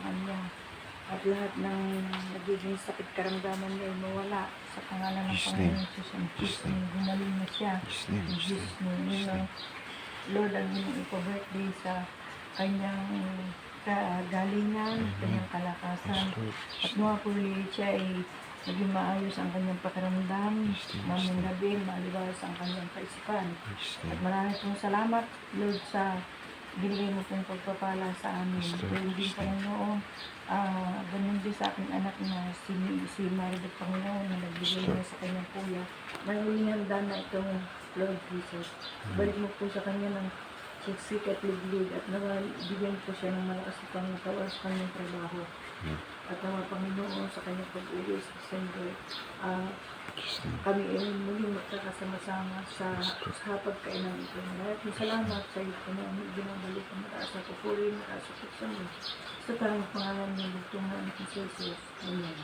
sa kanya. At lahat ng nagiging sakit karamdaman niya ay mawala sa pangalan ng Jesus' Panginoon name. Jesus. In Jesus' Jesus' name, gumaling na siya. Jesus' name. In Jesus' name, Jesus' name. Lord, ang inyong ipa-birthday sa kanyang kagalingan, kanyang Yes, kalakasan. Lord. At mga puli siya ay maging maayos ang kanyang pakiramdam, maming gabi, maliwas ang kanyang kaisipan. Jesus' At name. maraming pong salamat, Lord, sa binigay mo pong pagpapala sa amin. Yes, Lord. Ganun din, Panginoon, ganun din sa aking anak na si Maribel, Panginoon, na nagbigay niya sa kanyang kuya. Maraming handa na itong Lord Jesus. Balik mo po sa kanya ng siksik at liglig at nabigyan po siya ng malakas upang matawar sa kanyang trabaho. At naman, Panginoon, sa kanyang pag-uwi sa December, kami ay muling magkakasama-sama sa hapagkainan ito. Maraming salamat sa iyo, Panginoon, ginabalik ang mataas na pupuri, mataas na sa iyo. Sa parang pangalan ng Dugtong na anak ni Jesus. Amen.